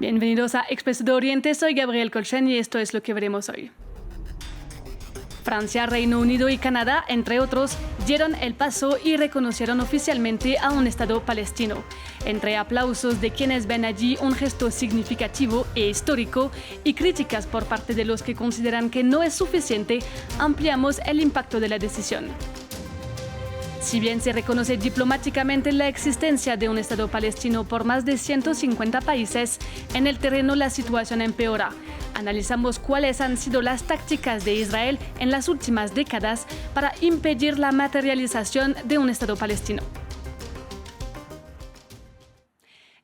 Bienvenidos a Expreso de Oriente, soy Gabriel Colchen y esto es lo que veremos hoy. Francia, Reino Unido y Canadá, entre otros, dieron el paso y reconocieron oficialmente a un Estado palestino. Entre aplausos de quienes ven allí un gesto significativo e histórico y críticas por parte de los que consideran que no es suficiente, ampliamos el impacto de la decisión. Si bien se reconoce diplomáticamente la existencia de un Estado palestino por más de 150 países, en el terreno la situación empeora. Analizamos cuáles han sido las tácticas de Israel en las últimas décadas para impedir la materialización de un Estado palestino.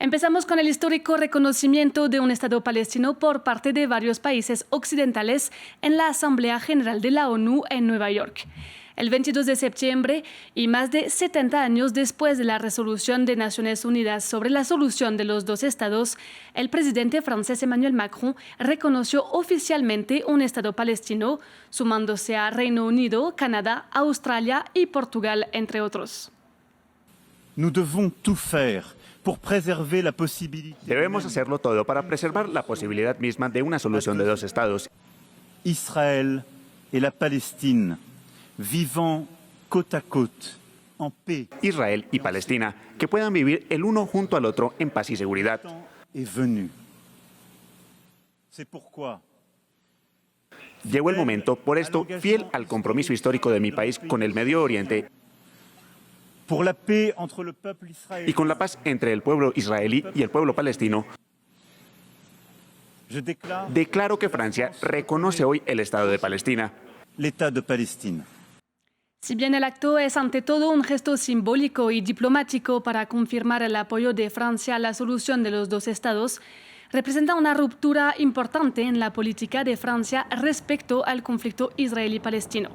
Empezamos con el histórico reconocimiento de un Estado palestino por parte de varios países occidentales en la Asamblea General de la ONU en Nueva York. El 22 de septiembre, y más de 70 años después de la resolución de Naciones Unidas sobre la solución de los dos estados, el presidente francés Emmanuel Macron reconoció oficialmente un Estado palestino, sumándose a Reino Unido, Canadá, Australia y Portugal, entre otros. Debemos hacerlo todo para preservar la posibilidad misma de una solución de dos estados. Israël y la Palestine vivant côte à côte, en paix. Israel y Palestina, que puedan vivir el uno junto al otro en paz y seguridad. Est venu. C'est pourquoi Llegó el momento, por esto, fiel al compromiso histórico de mi país con el Medio Oriente pour la paix entre le peuple israélien. y con la paz entre el pueblo israelí y el pueblo palestino, Je déclare declaro que Francia reconoce hoy el Estado de Palestina. l'État de Palestine. Si bien el acto es ante todo un gesto simbólico y diplomático para confirmar el apoyo de Francia a la solución de los dos estados, representa una ruptura importante en la política de Francia respecto al conflicto israelí-palestino.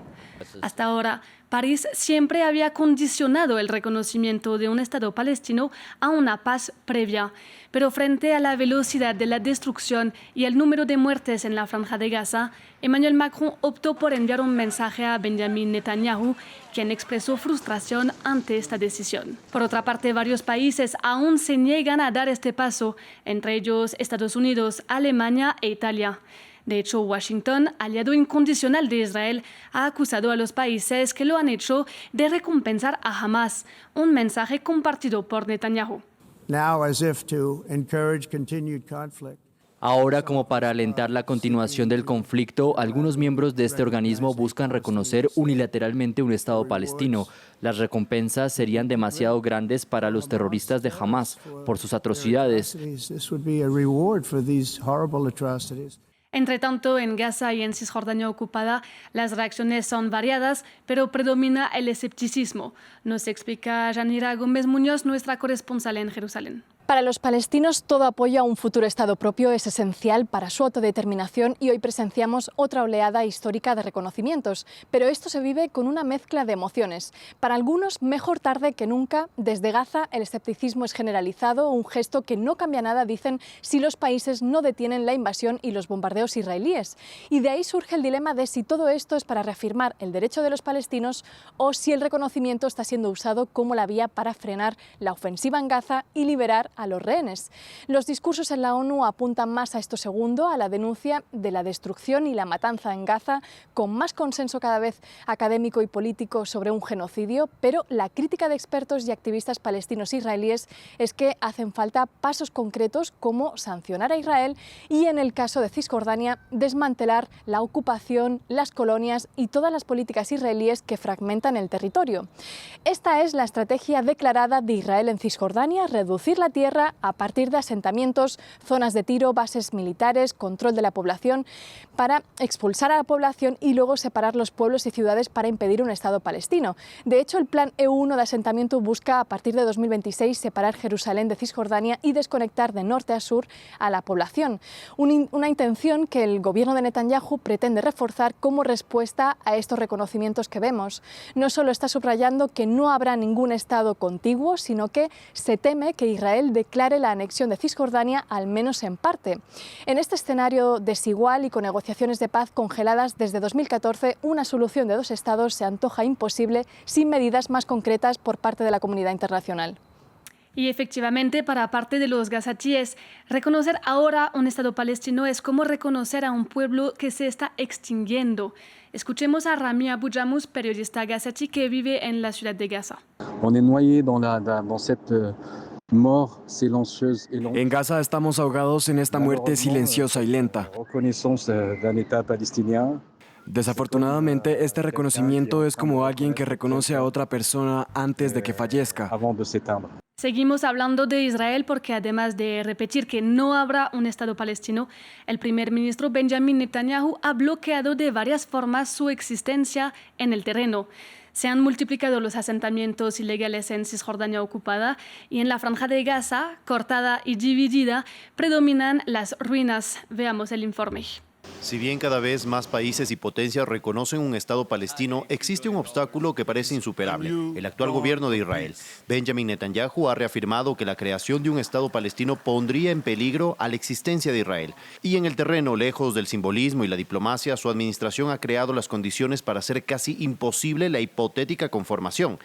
Hasta ahora, París siempre había condicionado el reconocimiento de un Estado palestino a una paz previa, pero frente a la velocidad de la destrucción y el número de muertes en la Franja de Gaza, Emmanuel Macron optó por enviar un mensaje a Benjamin Netanyahu, quien expresó frustración ante esta decisión. Por otra parte, varios países aún se niegan a dar este paso, entre ellos Estados Unidos, Alemania e Italia. De hecho, Washington, aliado incondicional de Israel, ha acusado a los países que lo han hecho de recompensar a Hamas, un mensaje compartido por Netanyahu. Now, as if to encourage continued conflict. Ahora, como para alentar la continuación del conflicto, algunos miembros de este organismo buscan reconocer unilateralmente un Estado palestino. Las recompensas serían demasiado grandes para los terroristas de Hamas por sus atrocidades. This would be a reward for these horrible atrocities. Entre tanto, en Gaza y en Cisjordania ocupada, las reacciones son variadas, pero predomina el escepticismo. Nos explica Yanira Gómez Muñoz, nuestra corresponsal en Jerusalén. Para los palestinos, todo apoyo a un futuro Estado propio es esencial para su autodeterminación y hoy presenciamos otra oleada histórica de reconocimientos. Pero esto se vive con una mezcla de emociones. Para algunos, mejor tarde que nunca. Desde Gaza, el escepticismo es generalizado, un gesto que no cambia nada, dicen, si los países no detienen la invasión y los bombardeos israelíes. Y de ahí surge el dilema de si todo esto es para reafirmar el derecho de los palestinos o si el reconocimiento está siendo usado como la vía para frenar la ofensiva en Gaza y liberar a los rehenes. Los discursos en la ONU apuntan más a esto segundo, a la denuncia de la destrucción y la matanza en Gaza, con más consenso cada vez académico y político sobre un genocidio, pero la crítica de expertos y activistas palestinos israelíes es que hacen falta pasos concretos como sancionar a Israel y, en el caso de Cisjordania, desmantelar la ocupación, las colonias y todas las políticas israelíes que fragmentan el territorio. Esta es la estrategia declarada de Israel en Cisjordania: reducir la tierra a partir de asentamientos, zonas de tiro, bases militares, control de la población, para expulsar a la población y luego separar los pueblos y ciudades para impedir un Estado palestino. De hecho, el plan EU1 de asentamiento busca a partir de 2026 separar Jerusalén de Cisjordania y desconectar de norte a sur a la población. Una intención que el gobierno de Netanyahu pretende reforzar como respuesta a estos reconocimientos que vemos. No solo está subrayando que no habrá ningún Estado contiguo, sino que se teme que Israel declare la anexión de Cisjordania, al menos en parte. En este escenario desigual y con negociaciones de paz congeladas desde 2014, una solución de dos estados se antoja imposible sin medidas más concretas por parte de la comunidad internacional. Y efectivamente, para parte de los gazatíes, reconocer ahora un Estado palestino es como reconocer a un pueblo que se está extinguiendo. Escuchemos a Rami Abu Jamus, periodista gazatí que vive en la ciudad de Gaza. En Gaza estamos ahogados en esta muerte silenciosa y lenta. Desafortunadamente, este reconocimiento es como alguien que reconoce a otra persona antes de que fallezca. Seguimos hablando de Israel porque además de repetir que no habrá un Estado palestino, el primer ministro Benjamin Netanyahu ha bloqueado de varias formas su existencia en el terreno. Se han multiplicado los asentamientos ilegales en Cisjordania ocupada y en la franja de Gaza, cortada y dividida, predominan las ruinas. Veamos el informe. Si bien cada vez más países y potencias reconocen un Estado palestino, existe un obstáculo que parece insuperable: el actual gobierno de Israel. Benjamin Netanyahu ha reafirmado que la creación de un Estado palestino pondría en peligro a la existencia de Israel. Y en el terreno, lejos del simbolismo y la diplomacia, su administración ha creado las condiciones para hacer casi imposible la hipotética conformación.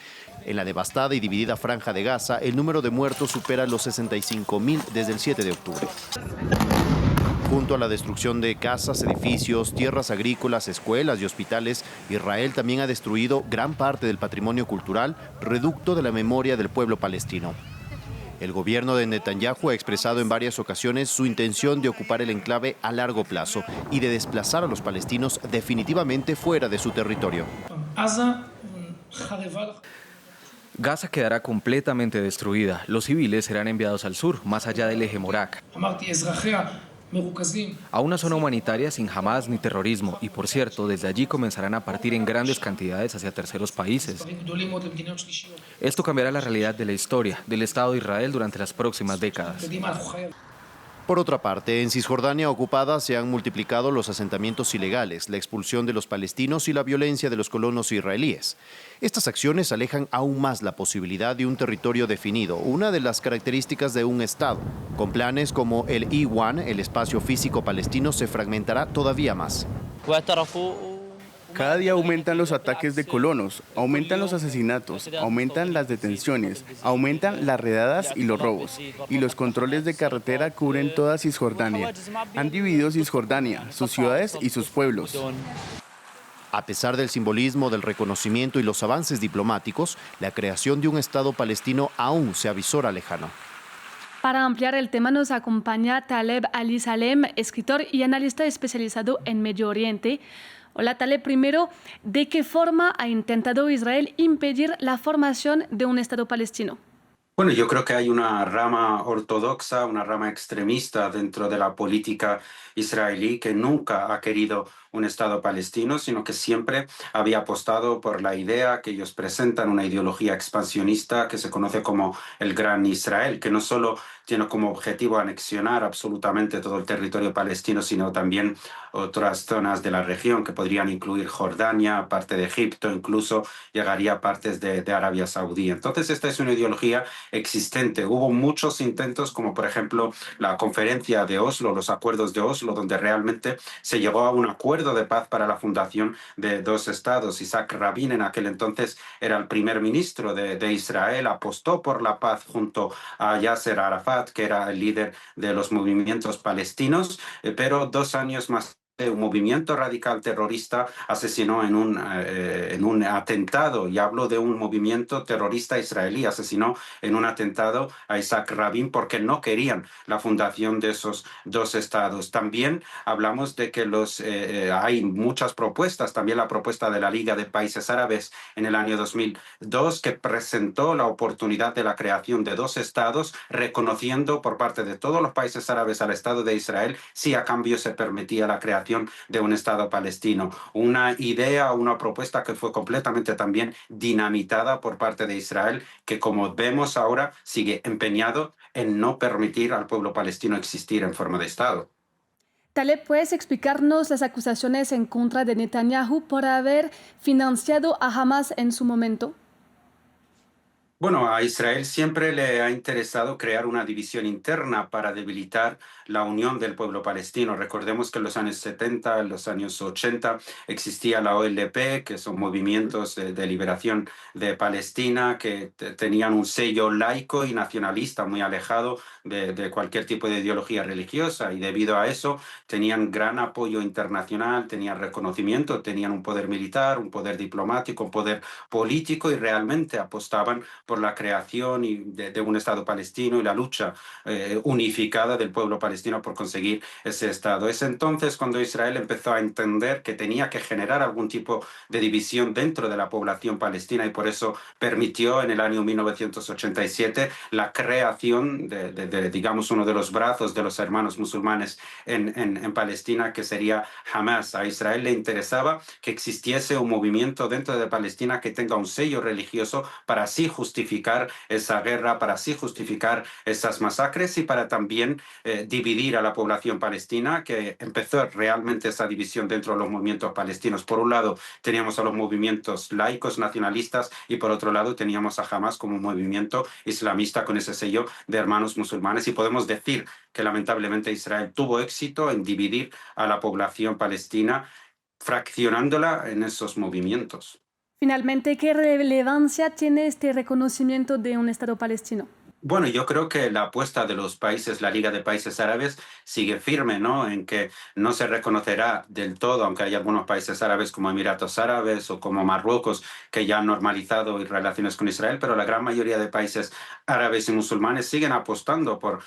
En la devastada y dividida franja de Gaza, el número de muertos supera los 65.000 desde el 7 de octubre. Junto a la destrucción de casas, edificios, tierras agrícolas, escuelas y hospitales, Israel también ha destruido gran parte del patrimonio cultural, reducto de la memoria del pueblo palestino. El gobierno de Netanyahu ha expresado en varias ocasiones su intención de ocupar el enclave a largo plazo y de desplazar a los palestinos definitivamente fuera de su territorio. Gaza quedará completamente destruida. Los civiles serán enviados al sur, más allá del eje Morak, a una zona humanitaria sin Hamas ni terrorismo, y por cierto, desde allí comenzarán a partir en grandes cantidades hacia terceros países. Esto cambiará la realidad de la historia del Estado de Israel durante las próximas décadas. Por otra parte, en Cisjordania ocupada se han multiplicado los asentamientos ilegales, la expulsión de los palestinos y la violencia de los colonos israelíes. Estas acciones alejan aún más la posibilidad de un territorio definido, una de las características de un Estado. Con planes como el E1, el espacio físico palestino se fragmentará todavía más. Cada día aumentan los ataques de colonos, aumentan los asesinatos, aumentan las detenciones, aumentan las redadas y los robos. Y los controles de carretera cubren toda Cisjordania. Han dividido Cisjordania, sus ciudades y sus pueblos. A pesar del simbolismo, del reconocimiento y los avances diplomáticos, la creación de un Estado palestino aún se avisora lejano. Para ampliar el tema nos acompaña Taleb Ali Salem, escritor y analista especializado en Medio Oriente. Hola Taleb, primero, ¿de qué forma ha intentado Israel impedir la formación de un Estado palestino? Bueno, yo creo que hay una rama ortodoxa, una rama extremista dentro de la política israelí que nunca ha querido un Estado palestino, sino que siempre había apostado por la idea que ellos presentan, una ideología expansionista que se conoce como el Gran Israel, que no solo tiene como objetivo anexionar absolutamente todo el territorio palestino, sino también otras zonas de la región que podrían incluir Jordania, parte de Egipto, incluso llegaría a partes de Arabia Saudí. Entonces, esta es una ideología existente. Hubo muchos intentos, como por ejemplo la conferencia de Oslo, los acuerdos de Oslo, donde realmente se llegó a un acuerdo de paz para la fundación de dos estados. Isaac Rabin, en aquel entonces era el primer ministro de Israel, apostó por la paz junto a Yasser Arafat, que era el líder de los movimientos palestinos, pero 2 años más un movimiento radical terrorista asesinó en un atentado, y hablo de un movimiento terrorista israelí, asesinó en un atentado a Isaac Rabin porque no querían la fundación de esos dos estados. También hablamos de que hay muchas propuestas, también la propuesta de la Liga de Países Árabes en el año 2002, que presentó la oportunidad de la creación de 2 estados, reconociendo por parte de todos los países árabes al Estado de Israel, si a cambio se permitía la creación de un Estado palestino. Una idea, una propuesta que fue completamente también dinamitada por parte de Israel, que como vemos ahora sigue empeñado en no permitir al pueblo palestino existir en forma de Estado. Taleb, ¿puedes explicarnos las acusaciones en contra de Netanyahu por haber financiado a Hamas en su momento? Bueno, a Israel siempre le ha interesado crear una división interna para debilitar la unión del pueblo palestino. Recordemos que en los años 70, en los años 80, existía la OLP, que son movimientos de liberación de Palestina, que tenían un sello laico y nacionalista muy alejado de cualquier tipo de ideología religiosa, y debido a eso tenían gran apoyo internacional, tenían reconocimiento, tenían un poder militar, un poder diplomático, un poder político, y realmente apostaban por la creación de un Estado palestino y la lucha unificada del pueblo palestino por conseguir ese Estado. Es entonces cuando Israel empezó a entender que tenía que generar algún tipo de división dentro de la población palestina, y por eso permitió en el año 1987 la creación digamos, uno de los brazos de los hermanos musulmanes en Palestina, que sería Hamas. A Israel le interesaba que existiese un movimiento dentro de Palestina que tenga un sello religioso para así justificar esa guerra, para así justificar esas masacres, y para también dividir a la población palestina, que empezó realmente esa división dentro de los movimientos palestinos. Por un lado teníamos a los movimientos laicos nacionalistas, y por otro lado teníamos a Hamas como un movimiento islamista con ese sello de hermanos musulmanes, y podemos decir que lamentablemente Israel tuvo éxito en dividir a la población palestina, fraccionándola en esos movimientos. Finalmente, ¿qué relevancia tiene este reconocimiento de un Estado palestino? Bueno, yo creo que la apuesta de los países, la Liga de Países Árabes, sigue firme, ¿no? En que no se reconocerá del todo, aunque hay algunos países árabes como Emiratos Árabes o como Marruecos que ya han normalizado relaciones con Israel, pero la gran mayoría de países árabes y musulmanes siguen apostando por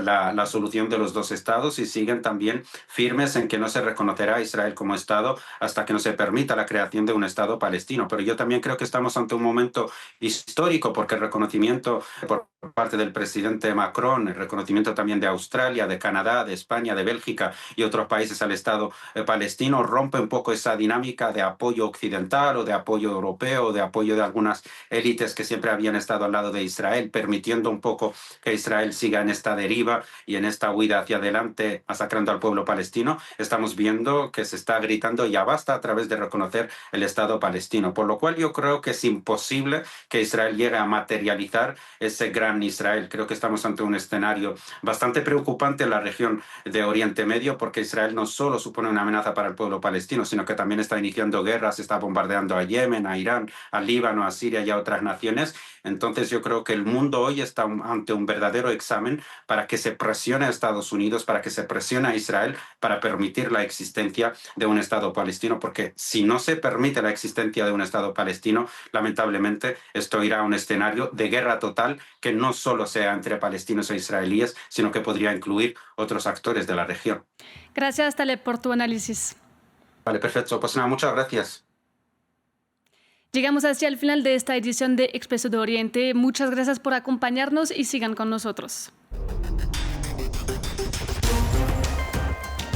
la solución de los dos estados, y siguen también firmes en que no se reconocerá a Israel como Estado hasta que no se permita la creación de un Estado palestino. Pero yo también creo que estamos ante un momento histórico, porque el reconocimiento por parte del presidente Macron, el reconocimiento también de Australia, de Canadá, de España, de Bélgica y otros países al Estado palestino, rompe un poco esa dinámica de apoyo occidental o de apoyo europeo o de apoyo de algunas élites que siempre habían estado al lado de Israel, permitiendo un poco que Israel siga en esta deriva y en esta huida hacia adelante, masacrando al pueblo palestino. Estamos viendo que se está gritando ya basta a través de reconocer el Estado palestino, por lo cual yo creo que es imposible que Israel llegue a materializar ese gran Israel. Creo que estamos ante un escenario bastante preocupante en la región de Oriente Medio, porque Israel no solo supone una amenaza para el pueblo palestino, sino que también está iniciando guerras, está bombardeando a Yemen, a Irán, a Líbano, a Siria y a otras naciones. Entonces yo creo que el mundo hoy está ante un verdadero examen para que se presione a Estados Unidos, para que se presione a Israel para permitir la existencia de un Estado palestino, porque si no se permite la existencia de un Estado palestino, lamentablemente esto irá a un escenario de guerra total, que no solo sea entre palestinos e israelíes, sino que podría incluir otros actores de la región. Gracias, Taleb, por tu análisis. Vale, perfecto. Pues nada, muchas gracias. Llegamos hacia el final de esta edición de Expreso de Oriente. Muchas gracias por acompañarnos y sigan con nosotros.